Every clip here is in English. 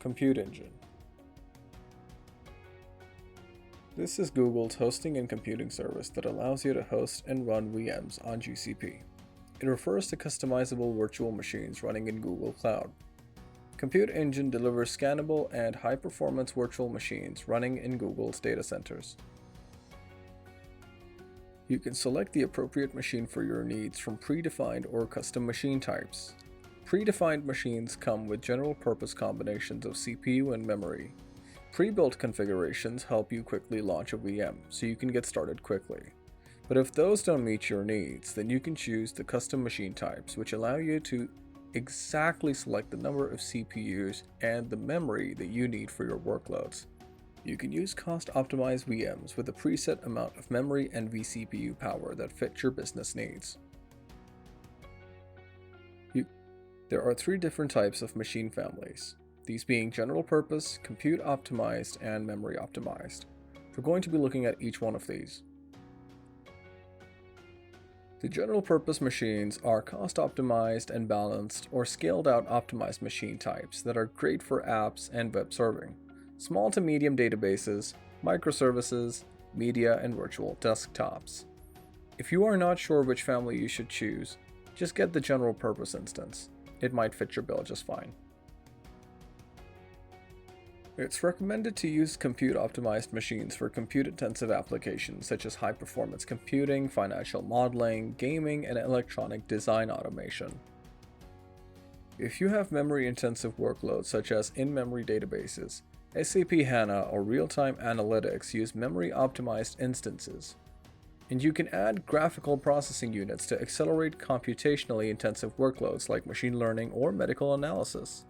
Compute Engine. This is Google's hosting and computing service that allows you to host and run VMs on GCP. It refers to customizable virtual machines running in Google Cloud. Compute Engine delivers scannable and high-performance virtual machines running in Google's data centers. You can select the appropriate machine for your needs from predefined or custom machine types. Predefined machines come with general-purpose combinations of CPU and memory. Pre-built configurations help you quickly launch a VM, so you can get started quickly. But if those don't meet your needs, then you can choose the custom machine types, which allow you to exactly select the number of CPUs and the memory that you need for your workloads. You can use cost-optimized VMs with a preset amount of memory and vCPU power that fit your business needs. There are three different types of machine families, these being general purpose, compute optimized, and memory optimized. We're going to be looking at each one of these. The general purpose machines are cost optimized and balanced or scaled out optimized machine types that are great for apps and web serving, small to medium databases, microservices, media, and virtual desktops. If you are not sure which family you should choose, just get the general purpose instance. It might fit your bill just fine. It's recommended to use compute-optimized machines for compute-intensive applications such as high-performance computing, financial modeling, gaming, and electronic design automation. If you have memory-intensive workloads such as in-memory databases, SAP HANA or real-time analytics use memory-optimized instances. And you can add graphical processing units to accelerate computationally intensive workloads like machine learning or medical analysis.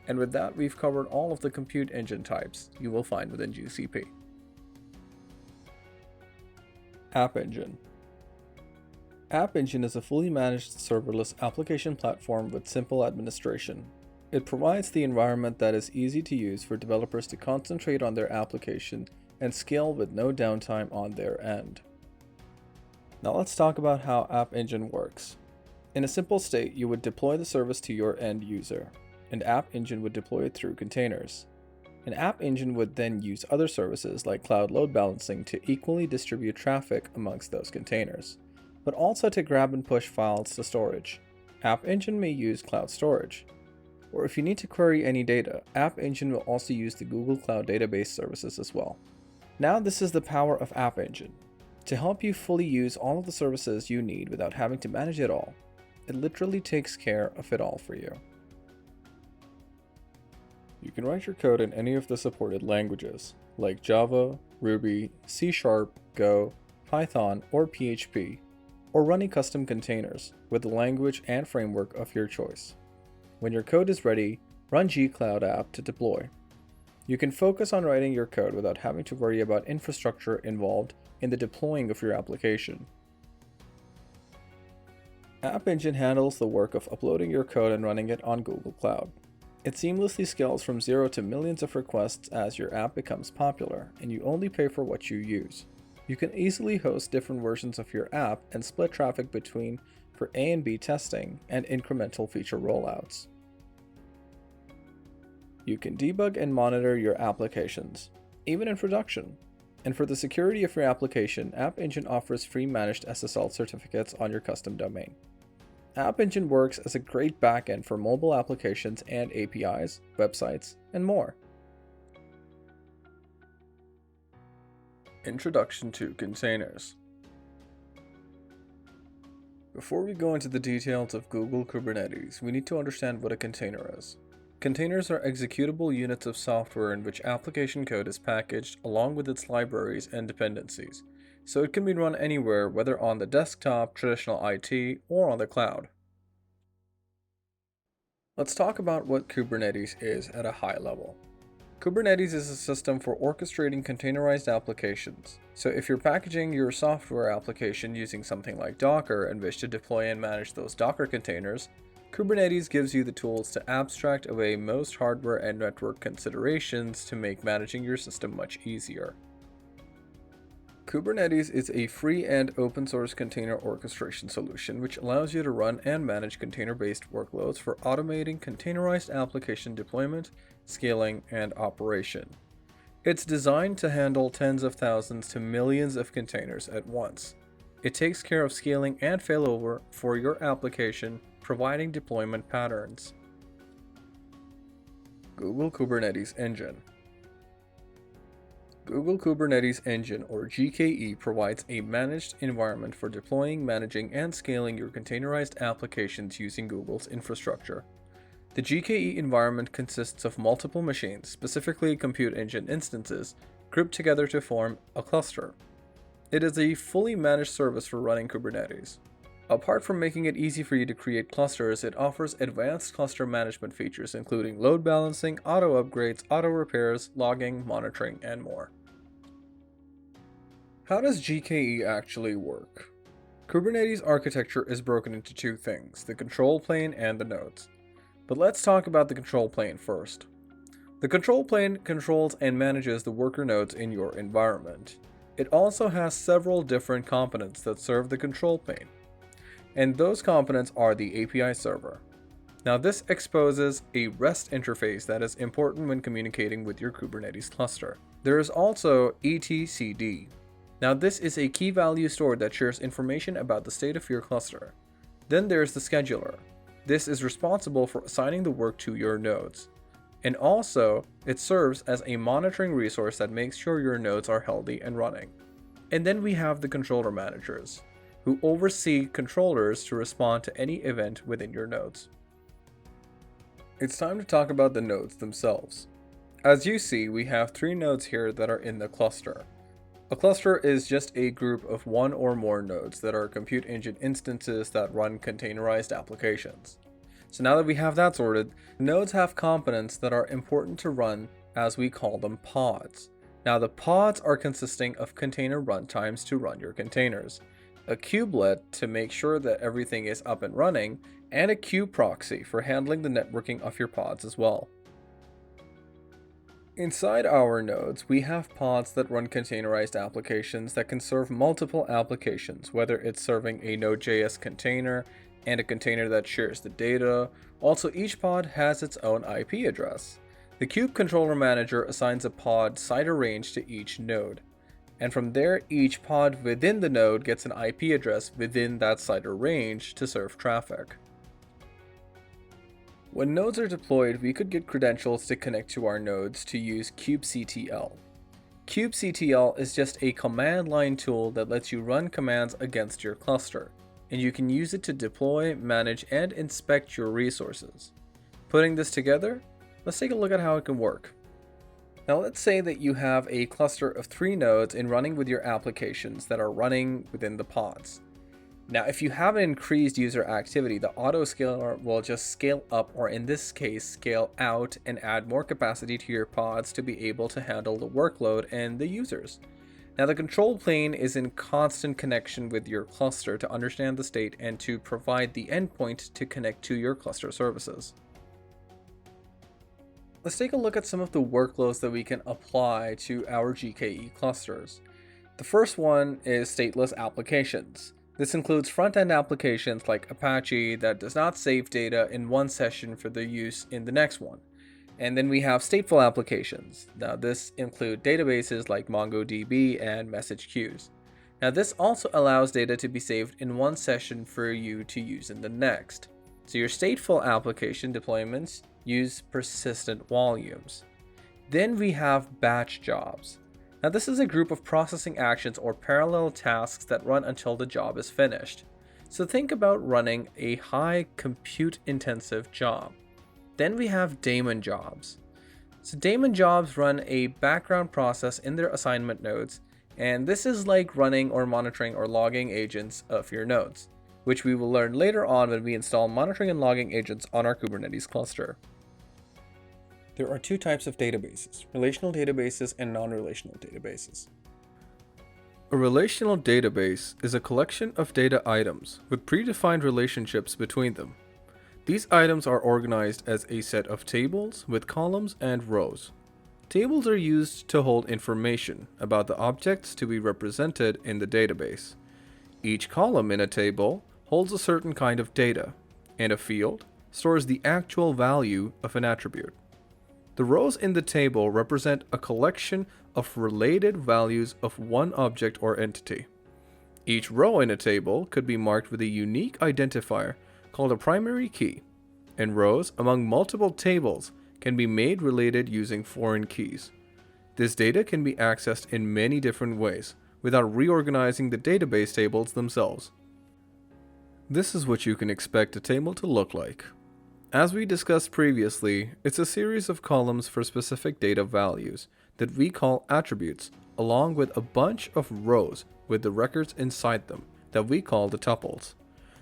And with that, we've covered all of the compute engine types you will find within GCP. App Engine. App Engine is a fully managed serverless application platform with simple administration. It provides the environment that is easy to use for developers to concentrate on their application and scale with no downtime on their end. Now let's talk about how App Engine works. In a simple state, you would deploy the service to your end user, and App Engine would deploy it through containers. An App Engine would then use other services like cloud load balancing to equally distribute traffic amongst those containers, but also to grab and push files to storage. App Engine may use cloud storage. Or if you need to query any data, App Engine will also use the Google Cloud Database services as well. Now this is the power of App Engine. To help you fully use all of the services you need without having to manage it all, it literally takes care of it all for you. You can write your code in any of the supported languages, like Java, Ruby, C#, Go, Python, or PHP, or running custom containers with the language and framework of your choice. When your code is ready, run gcloud app to deploy. You can focus on writing your code without having to worry about infrastructure involved in the deploying of your application. App Engine handles the work of uploading your code and running it on Google Cloud. It seamlessly scales from 0 to millions of requests as your app becomes popular, and you only pay for what you use. You can easily host different versions of your app and split traffic between for A and B testing and incremental feature rollouts. You can debug and monitor your applications, even in production. And for the security of your application, App Engine offers free managed SSL certificates on your custom domain. App Engine works as a great backend for mobile applications and APIs, websites, and more. Introduction to containers. Before we go into the details of Google Kubernetes, we need to understand what a container is. Containers are executable units of software in which application code is packaged along with its libraries and dependencies, so it can be run anywhere, whether on the desktop, traditional IT, or on the cloud. Let's talk about what Kubernetes is at a high level. Kubernetes is a system for orchestrating containerized applications. So if you're packaging your software application using something like Docker and wish to deploy and manage those Docker containers, Kubernetes gives you the tools to abstract away most hardware and network considerations to make managing your system much easier. Kubernetes is a free and open source container orchestration solution which allows you to run and manage container-based workloads for automating containerized application deployment, scaling, and operation. It's designed to handle tens of thousands to millions of containers at once. It takes care of scaling and failover for your application, providing deployment patterns. Google Kubernetes Engine. Google Kubernetes Engine, or GKE, provides a managed environment for deploying, managing, and scaling your containerized applications using Google's infrastructure. The GKE environment consists of multiple machines, specifically compute engine instances, grouped together to form a cluster. It is a fully managed service for running Kubernetes. Apart from making it easy for you to create clusters, it offers advanced cluster management features including load balancing, auto upgrades, auto repairs, logging, monitoring, and more. How does GKE actually work? Kubernetes architecture is broken into two things, the control plane and the nodes. But let's talk about the control plane first. The control plane controls and manages the worker nodes in your environment. It also has several different components that serve the control plane. And those components are the API server. Now this exposes a REST interface that is important when communicating with your Kubernetes cluster. There is also etcd. Now this is a key value store that shares information about the state of your cluster. Then there's the scheduler. This is responsible for assigning the work to your nodes. And also, it serves as a monitoring resource that makes sure your nodes are healthy and running. And then we have the controller managers, who oversee controllers to respond to any event within your nodes. It's time to talk about the nodes themselves. As you see, we have 3 nodes here that are in the cluster. A cluster is just a group of one or more nodes that are compute engine instances that run containerized applications. So now that we have that sorted, nodes have components that are important to run, as we call them pods. Now the pods are consisting of container runtimes to run your containers, a kubelet to make sure that everything is up and running, and a kube proxy for handling the networking of your pods as well. Inside our nodes, we have pods that run containerized applications that can serve multiple applications, whether it's serving a Node.js container and a container that shares the data. Also, each pod has its own IP address. The kube controller manager assigns a pod CIDR range to each node. And from there, each pod within the node gets an IP address within that CIDR range to serve traffic. When nodes are deployed, we could get credentials to connect to our nodes to use kubectl. Kubectl is just a command line tool that lets you run commands against your cluster, and you can use it to deploy, manage, and inspect your resources. Putting this together, let's take a look at how it can work. Now let's say that you have a cluster of 3 nodes and running with your applications that are running within the pods. Now if you have an increased user activity, the autoscaler will just scale up, or in this case scale out, and add more capacity to your pods to be able to handle the workload and the users. Now the control plane is in constant connection with your cluster to understand the state and to provide the endpoint to connect to your cluster services. Let's take a look at some of the workloads that we can apply to our GKE clusters. The first one is stateless applications. This includes front-end applications like Apache that does not save data in one session for their use in the next one. And then we have stateful applications. Now this includes databases like MongoDB and message queues. Now this also allows data to be saved in one session for you to use in the next. So your stateful application deployments use persistent volumes. Then we have batch jobs. Now this is a group of processing actions or parallel tasks that run until the job is finished. So think about running a high compute intensive job. Then we have daemon jobs. So daemon jobs run a background process in their assignment nodes, and this is like running or monitoring or logging agents of your nodes, which we will learn later on when we install monitoring and logging agents on our Kubernetes cluster. There are 2 types of databases, relational databases and non-relational databases. A relational database is a collection of data items with predefined relationships between them. These items are organized as a set of tables with columns and rows. Tables are used to hold information about the objects to be represented in the database. Each column in a table holds a certain kind of data, and a field stores the actual value of an attribute. The rows in the table represent a collection of related values of one object or entity. Each row in a table could be marked with a unique identifier called a primary key, and rows among multiple tables can be made related using foreign keys. This data can be accessed in many different ways without reorganizing the database tables themselves. This is what you can expect a table to look like. As we discussed previously, it's a series of columns for specific data values that we call attributes, along with a bunch of rows with the records inside them that we call the tuples.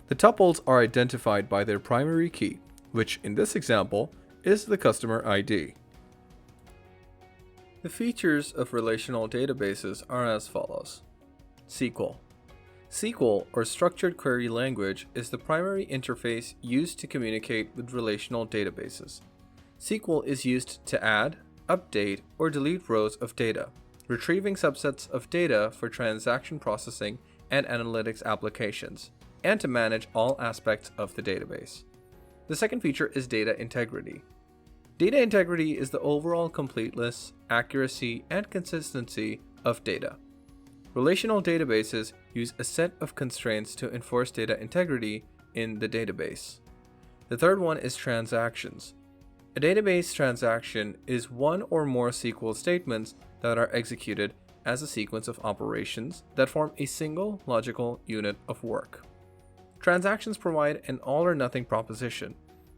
The tuples are identified by their primary key, which in this example is the customer ID. The features of relational databases are as follows. SQL. SQL, or Structured Query Language, is the primary interface used to communicate with relational databases. SQL is used to add, update, or delete rows of data, retrieving subsets of data for transaction processing and analytics applications, and to manage all aspects of the database. The second feature is data integrity. Data integrity is the overall completeness, accuracy, and consistency of data. Relational databases use a set of constraints to enforce data integrity in the database. The third one is transactions. A database transaction is one or more SQL statements that are executed as a sequence of operations that form a single logical unit of work. Transactions provide an all or nothing proposition,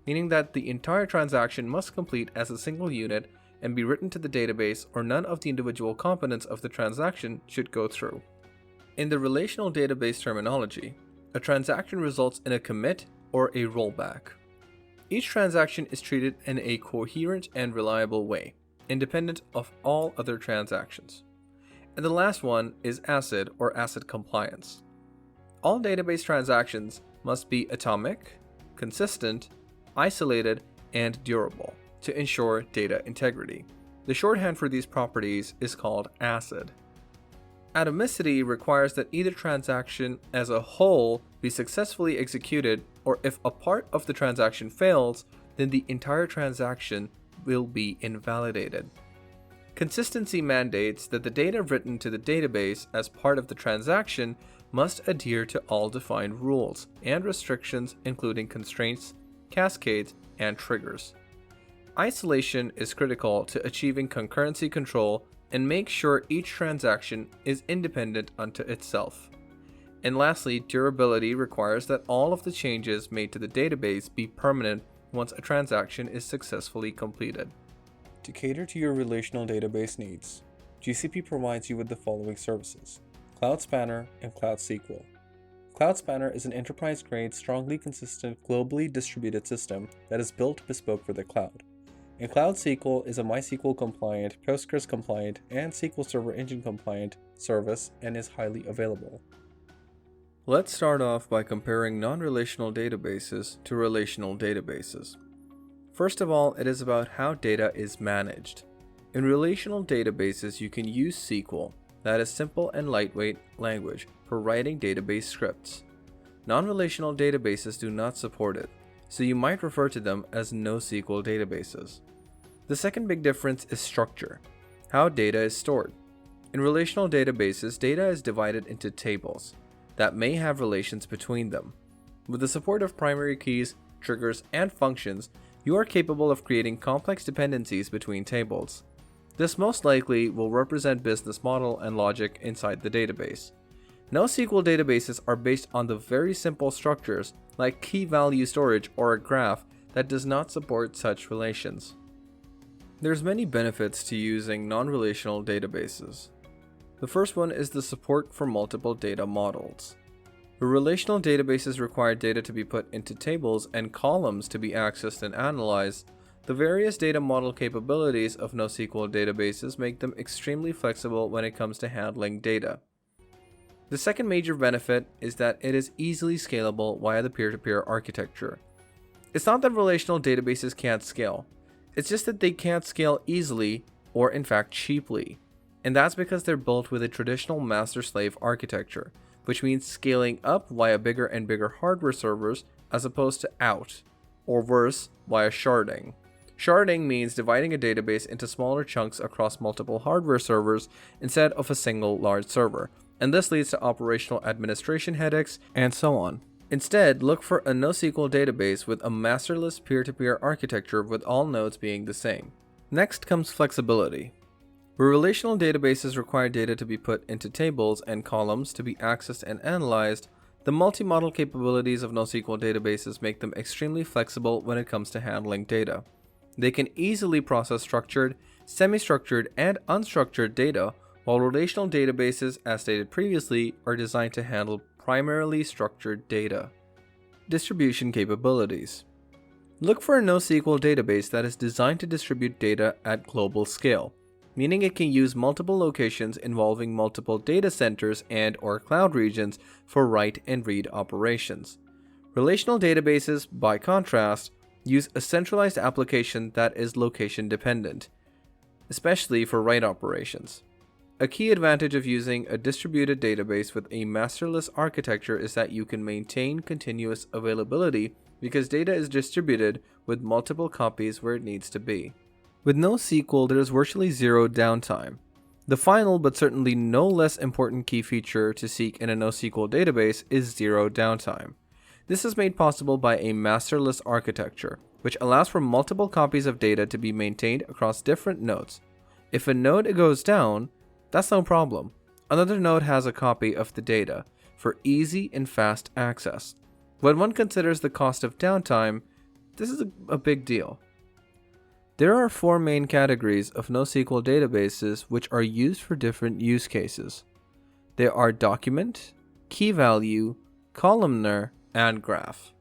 meaning that the entire transaction must complete as a single unit and be written to the database, or none of the individual components of the transaction should go through. In the relational database terminology, a transaction results in a commit or a rollback. Each transaction is treated in a coherent and reliable way, independent of all other transactions. And the last one is ACID, or ACID compliance. All database transactions must be atomic, consistent, isolated, and durable to ensure data integrity. The shorthand for these properties is called ACID. Atomicity requires that either transaction as a whole be successfully executed, or if a part of the transaction fails, then the entire transaction will be invalidated. Consistency mandates that the data written to the database as part of the transaction must adhere to all defined rules and restrictions, including constraints, cascades, and triggers. Isolation is critical to achieving concurrency control and make sure each transaction is independent unto itself. And lastly, durability requires that all of the changes made to the database be permanent once a transaction is successfully completed. To cater to your relational database needs, GCP provides you with the following services: Cloud Spanner and Cloud SQL. Cloud Spanner is an enterprise-grade, strongly consistent, globally distributed system that is built bespoke for the cloud. And Cloud SQL is a MySQL-compliant, Postgres-compliant, and SQL Server Engine-compliant service and is highly available. Let's start off by comparing non-relational databases to relational databases. First of all, it is about how data is managed. In relational databases, you can use SQL, that is simple and lightweight language, for writing database scripts. Non-relational databases do not support it, so you might refer to them as NoSQL databases. The second big difference is structure, how data is stored. In relational databases, data is divided into tables that may have relations between them. With the support of primary keys, triggers, and functions, you are capable of creating complex dependencies between tables. This most likely will represent business model and logic inside the database. NoSQL databases are based on the very simple structures like key value storage or a graph that does not support such relations. There's many benefits to using non-relational databases. The first one is the support for multiple data models. The relational databases require data to be put into tables and columns to be accessed and analyzed. The various data model capabilities of NoSQL databases make them extremely flexible when it comes to handling data. The second major benefit is that it is easily scalable via the peer-to-peer architecture. It's not that relational databases can't scale. It's just that they can't scale easily or in fact cheaply. And that's because they're built with a traditional master-slave architecture, which means scaling up via bigger and bigger hardware servers as opposed to out, or worse, via sharding. Sharding means dividing a database into smaller chunks across multiple hardware servers instead of a single large server, and this leads to operational administration headaches and so on. Instead, look for a NoSQL database with a masterless peer-to-peer architecture with all nodes being the same. Next comes flexibility. Where relational databases require data to be put into tables and columns to be accessed and analyzed, the multi-model capabilities of NoSQL databases make them extremely flexible when it comes to handling data. They can easily process structured, semi-structured, and unstructured data, while relational databases, as stated previously, are designed to handle primarily structured data. Distribution capabilities. Look for a NoSQL database that is designed to distribute data at global scale, meaning it can use multiple locations involving multiple data centers and/or cloud regions for write and read operations. Relational databases, by contrast, use a centralized application that is location dependent, especially for write operations. A key advantage of using a distributed database with a masterless architecture is that you can maintain continuous availability because data is distributed with multiple copies where it needs to be. With NoSQL, there is virtually zero downtime. The final but certainly no less important key feature to seek in a NoSQL database is zero downtime. This is made possible by a masterless architecture, which allows for multiple copies of data to be maintained across different nodes. If a node goes down, that's no problem. Another node has a copy of the data for easy and fast access. When one considers the cost of downtime, this is a big deal. There are 4 main categories of NoSQL databases which are used for different use cases. They are document, key value, columnar, and graph.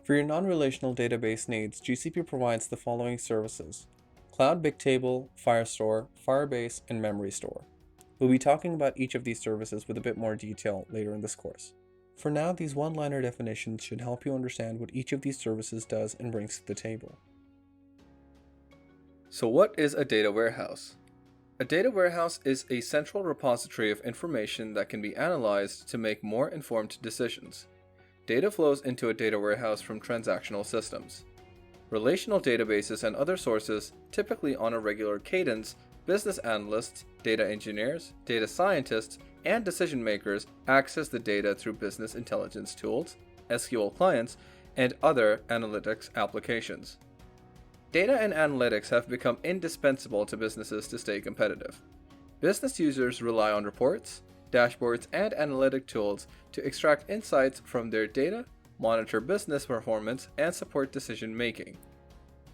For your non-relational database needs, GCP provides the following services: Cloud Bigtable, Firestore, Firebase, and Memory Store. We'll be talking about each of these services with a bit more detail later in this course. For now, these one-liner definitions should help you understand what each of these services does and brings to the table. So what is a data warehouse? A data warehouse is a central repository of information that can be analyzed to make more informed decisions. Data flows into a data warehouse from transactional systems. Relational databases and other sources, typically on a regular cadence, business analysts, data engineers, data scientists, and decision makers access the data through business intelligence tools, SQL clients, and other analytics applications. Data and analytics have become indispensable to businesses to stay competitive. Business users rely on reports, dashboards, and analytic tools to extract insights from their data, monitor business performance, and support decision making.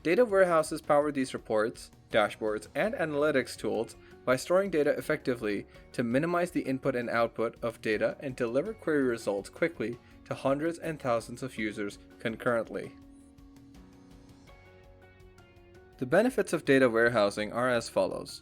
Data warehouses power these reports, dashboards, and analytics tools by storing data effectively to minimize the input and output of data and deliver query results quickly to hundreds and thousands of users concurrently. The benefits of data warehousing are as follows.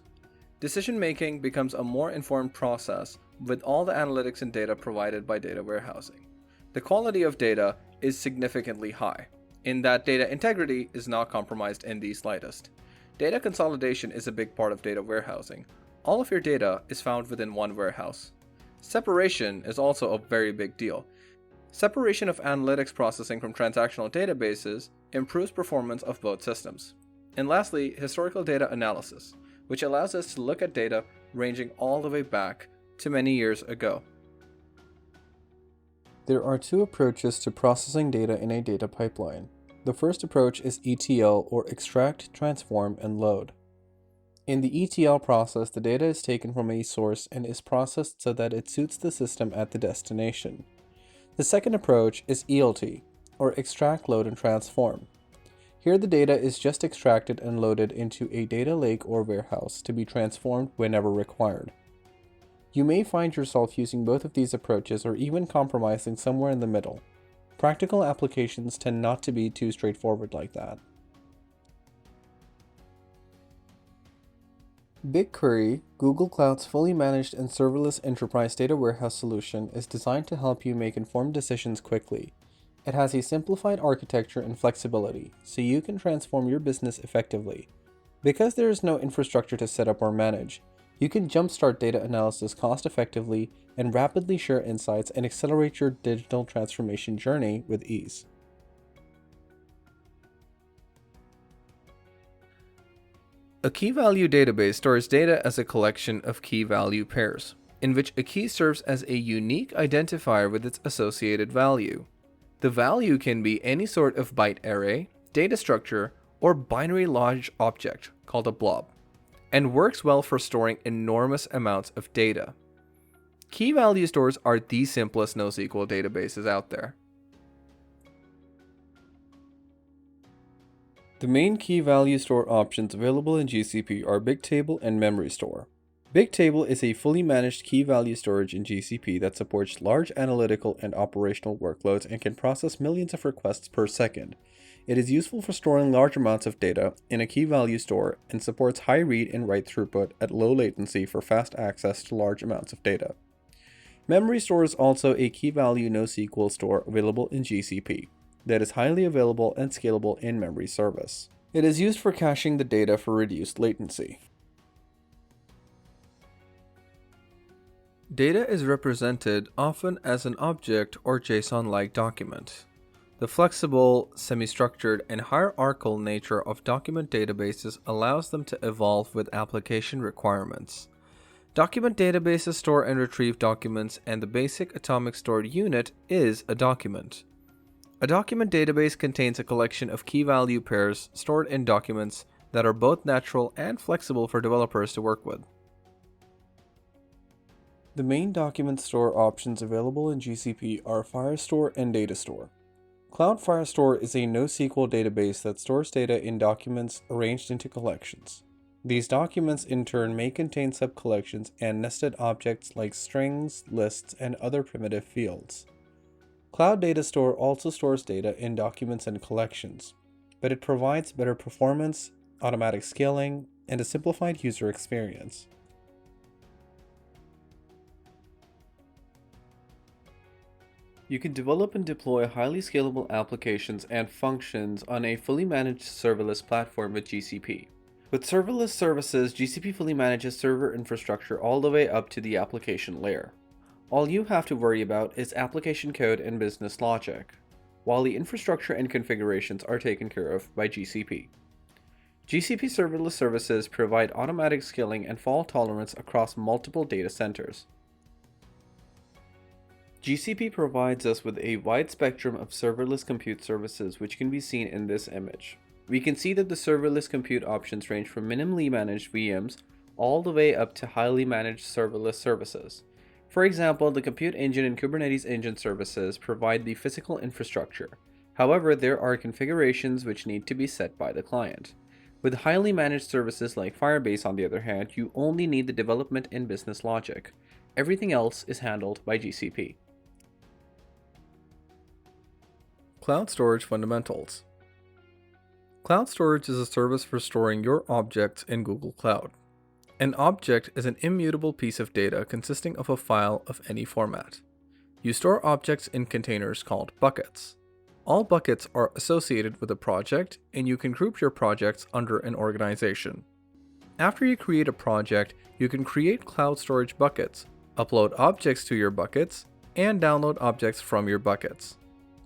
Decision making becomes a more informed process with all the analytics and data provided by data warehousing. The quality of data is significantly high, in that data integrity is not compromised in the slightest. Data consolidation is a big part of data warehousing. All of your data is found within one warehouse. Separation is also a very big deal. Separation of analytics processing from transactional databases improves performance of both systems. And lastly, historical data analysis, which allows us to look at data ranging all the way back to many years ago. There are 2 approaches to processing data in a data pipeline. The first approach is ETL, or extract, transform, and load. In the ETL process, the data is taken from a source and is processed so that it suits the system at the destination. The second approach is ELT, or extract, load, and transform. Here the data is just extracted and loaded into a data lake or warehouse to be transformed whenever required. You may find yourself using both of these approaches or even compromising somewhere in the middle. Practical applications tend not to be too straightforward like that. BigQuery, Google Cloud's fully managed and serverless enterprise data warehouse solution, is designed to help you make informed decisions quickly. It has a simplified architecture and flexibility, so you can transform your business effectively. Because there is no infrastructure to set up or manage, you can jumpstart data analysis cost effectively and rapidly share insights and accelerate your digital transformation journey with ease. A key-value database stores data as a collection of key-value pairs, in which a key serves as a unique identifier with its associated value. The value can be any sort of byte array, data structure, or binary large object called a blob, and works well for storing enormous amounts of data. Key-value stores are the simplest NoSQL databases out there. The main key-value store options available in GCP are Bigtable and Memory Store. Bigtable is a fully managed key-value storage in GCP that supports large analytical and operational workloads and can process millions of requests per second. It is useful for storing large amounts of data in a key-value store and supports high read and write throughput at low latency for fast access to large amounts of data. Memory Store is also a key-value NoSQL store available in GCP that is highly available and scalable in-memory service. It is used for caching the data for reduced latency. Data is represented often as an object or JSON-like document. The flexible, semi-structured, and hierarchical nature of document databases allows them to evolve with application requirements. Document databases store and retrieve documents, and the basic atomic stored unit is a document. A document database contains a collection of key-value pairs stored in documents that are both natural and flexible for developers to work with. The main document store options available in GCP are Firestore and Datastore. Cloud Firestore is a NoSQL database that stores data in documents arranged into collections. These documents in turn may contain subcollections and nested objects like strings, lists, and other primitive fields. Cloud Datastore also stores data in documents and collections, but it provides better performance, automatic scaling, and a simplified user experience. You can develop and deploy highly scalable applications and functions on a fully managed serverless platform with GCP. With serverless services, GCP fully manages server infrastructure all the way up to the application layer. All you have to worry about is application code and business logic, while the infrastructure and configurations are taken care of by GCP. GCP serverless services provide automatic scaling and fault tolerance across multiple data centers. GCP provides us with a wide spectrum of serverless compute services, which can be seen in this image. We can see that the serverless compute options range from minimally managed VMs all the way up to highly managed serverless services. For example, the Compute Engine and Kubernetes Engine services provide the physical infrastructure. However, there are configurations which need to be set by the client. With highly managed services like Firebase, on the other hand, you only need the development and business logic. Everything else is handled by GCP. Cloud Storage Fundamentals. Cloud storage is a service for storing your objects in Google Cloud. An object is an immutable piece of data consisting of a file of any format. You store objects in containers called buckets. All buckets are associated with a project, and you can group your projects under an organization. After you create a project, you can create cloud storage buckets, upload objects to your buckets, and download objects from your buckets.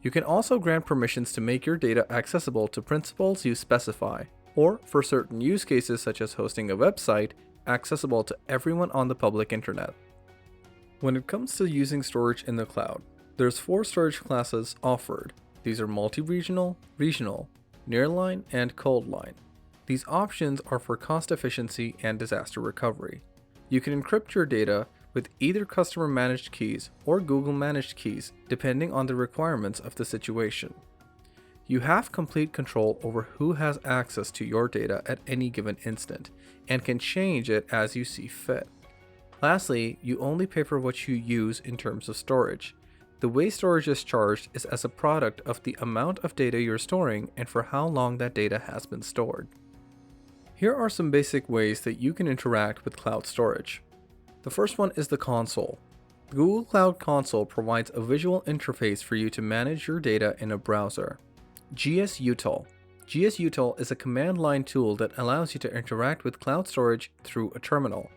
You can also grant permissions to make your data accessible to principals you specify, or for certain use cases such as hosting a website, accessible to everyone on the public internet. When it comes to using storage in the cloud, there's 4 storage classes offered. These are multi-regional, regional, nearline, and cold line. These options are for cost efficiency and disaster recovery. You can encrypt your data with either customer managed keys or Google managed keys, depending on the requirements of the situation. You have complete control over who has access to your data at any given instant, and can change it as you see fit. Lastly, you only pay for what you use in terms of storage. The way storage is charged is as a product of the amount of data you're storing and for how long that data has been stored. Here are some basic ways that you can interact with cloud storage. The first one is the console. The Google Cloud Console provides a visual interface for you to manage your data in a browser. GSUtil gsutil is a command line tool that allows you to interact with cloud storage through a terminal.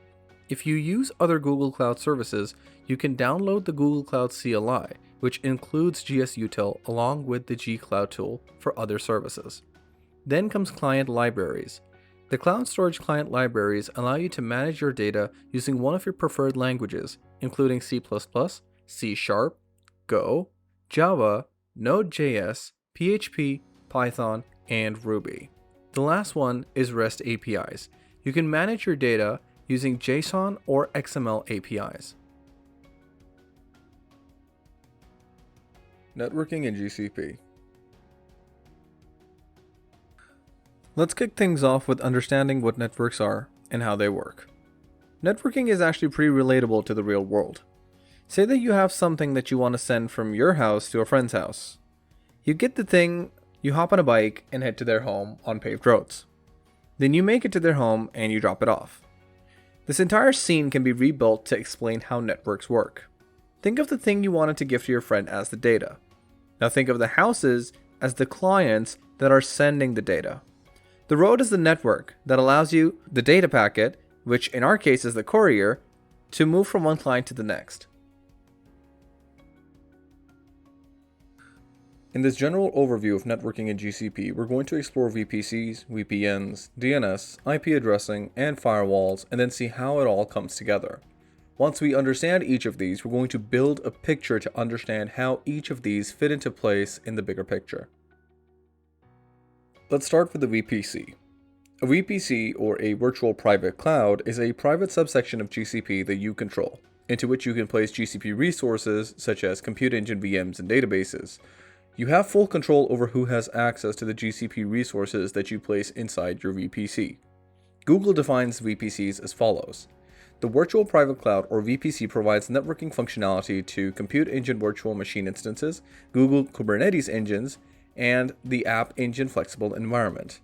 If you use other Google Cloud services, you can download the Google Cloud CLI, which includes gsutil along with the gcloud tool for other services. Then comes client libraries. The cloud storage client libraries allow you to manage your data using one of your preferred languages, including C++, C#, Go, Java, Node.js, PHP, Python, and Ruby. The last one is REST APIs. You can manage your data using JSON or XML APIs. Networking in GCP. Let's kick things off with understanding what networks are and how they work. Networking is actually pretty relatable to the real world. Say that you have something that you want to send from your house to a friend's house. You get the thing, you hop on a bike and head to their home on paved roads. Then you make it to their home and you drop it off. This entire scene can be rebuilt to explain how networks work. Think of the thing you wanted to give to your friend as the data. Now think of the houses as the clients that are sending the data. The road is the network that allows you, the data packet, which in our case is the courier, to move from one client to the next. In this general overview of networking in GCP, we're going to explore VPCs, VPNs, DNS, IP addressing, and firewalls, and then see how it all comes together. Once we understand each of these, we're going to build a picture to understand how each of these fit into place in the bigger picture. Let's start with the VPC. A VPC, or a virtual private cloud, is a private subsection of GCP that you control, into which you can place GCP resources such as compute engine VMs and databases. You have full control over who has access to the GCP resources that you place inside your VPC. Google defines VPCs as follows. The Virtual Private Cloud, or VPC, provides networking functionality to compute engine virtual machine instances, Google Kubernetes engines, and the App Engine flexible environment.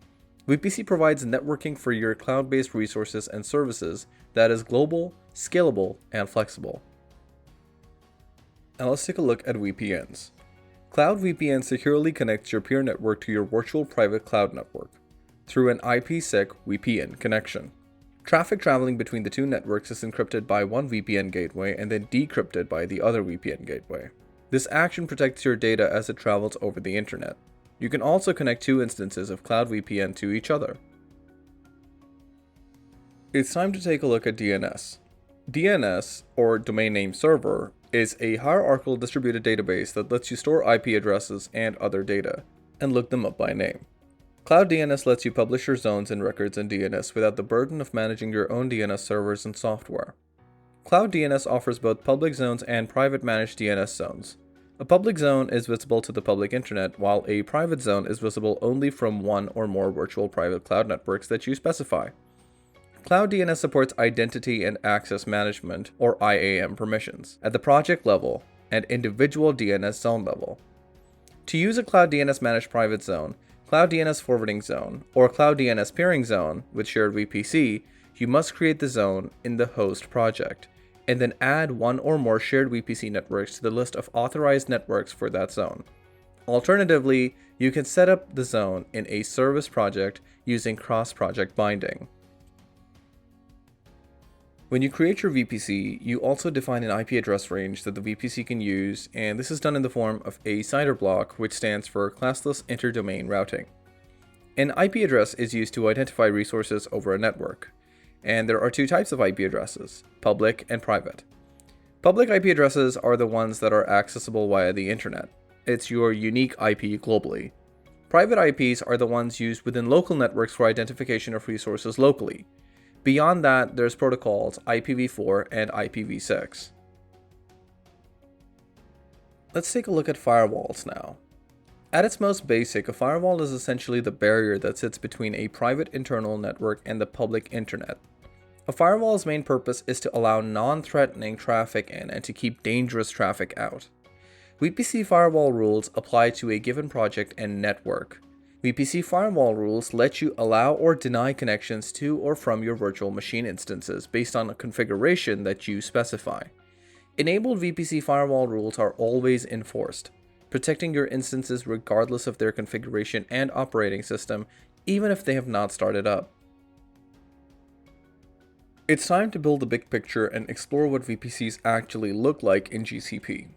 VPC provides networking for your cloud-based resources and services that is global, scalable, and flexible. Now let's take a look at VPNs. Cloud VPN securely connects your peer network to your virtual private cloud network through an IPsec VPN connection. Traffic traveling between the two networks is encrypted by one VPN gateway and then decrypted by the other VPN gateway. This action protects your data as it travels over the internet. You can also connect two instances of Cloud VPN to each other. It's time to take a look at DNS. DNS, or Domain Name Server, is a hierarchical distributed database that lets you store IP addresses and other data, and look them up by name. Cloud DNS lets you publish your zones and records in DNS without the burden of managing your own DNS servers and software. Cloud DNS offers both public zones and private managed DNS zones. A public zone is visible to the public internet, while a private zone is visible only from one or more virtual private cloud networks that you specify. Cloud DNS supports identity and access management, or IAM permissions, at the project level and individual DNS zone level. To use a Cloud DNS managed private zone, Cloud DNS forwarding zone, or Cloud DNS peering zone with shared VPC, you must create the zone in the host project, and then add one or more shared VPC networks to the list of authorized networks for that zone. Alternatively, you can set up the zone in a service project using cross-project binding. When you create your VPC, you also define an IP address range that the VPC can use, and this is done in the form of a CIDR block, which stands for Classless Interdomain Routing. An IP address is used to identify resources over a network, and there are two types of IP addresses, public and private. Public IP addresses are the ones that are accessible via the internet. It's your unique IP globally. Private IPs are the ones used within local networks for identification of resources locally. Beyond that, there's protocols IPv4 and IPv6. Let's take a look at firewalls now. At its most basic, a firewall is essentially the barrier that sits between a private internal network and the public internet. A firewall's main purpose is to allow non-threatening traffic in and to keep dangerous traffic out. VPC firewall rules apply to a given project and network. VPC firewall rules let you allow or deny connections to or from your virtual machine instances based on a configuration that you specify. Enabled VPC firewall rules are always enforced. protecting your instances regardless of their configuration and operating system, even if they have not started up. It's time to build the big picture and explore what VPCs actually look like in GCP.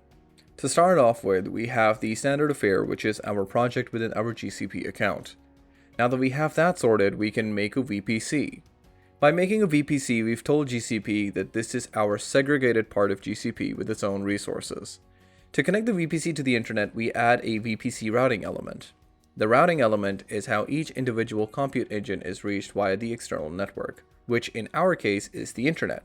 To start off with, we have the standard affair, which is our project within our GCP account. Now that we have that sorted, we can make a VPC. By making a VPC, we've told GCP that this is our segregated part of GCP with its own resources. To connect the VPC to the internet, we add a VPC routing element. The routing element is how each individual compute engine is reached via the external network, which in our case is the internet.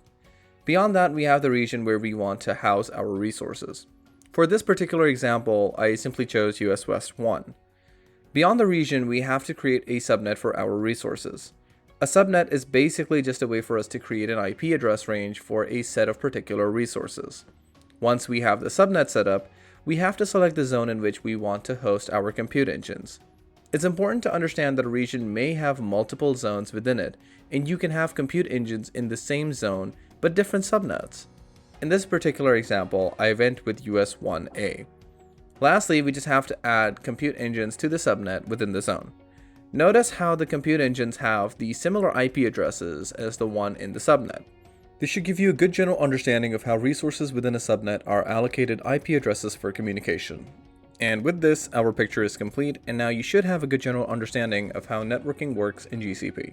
Beyond that, we have the region where we want to house our resources. For this particular example, I simply chose US West 1. Beyond the region, we have to create a subnet for our resources. A subnet is basically just a way for us to create an IP address range for a set of particular resources. Once we have the subnet set up, we have to select the zone in which we want to host our compute engines. It's important to understand that a region may have multiple zones within it, and you can have compute engines in the same zone but different subnets. In this particular example, I went with US 1A. Lastly, we just have to add compute engines to the subnet within the zone. Notice how the compute engines have the similar IP addresses as the one in the subnet. This should give you a good general understanding of how resources within a subnet are allocated IP addresses for communication. And with this, our picture is complete, and now you should have a good general understanding of how networking works in GCP.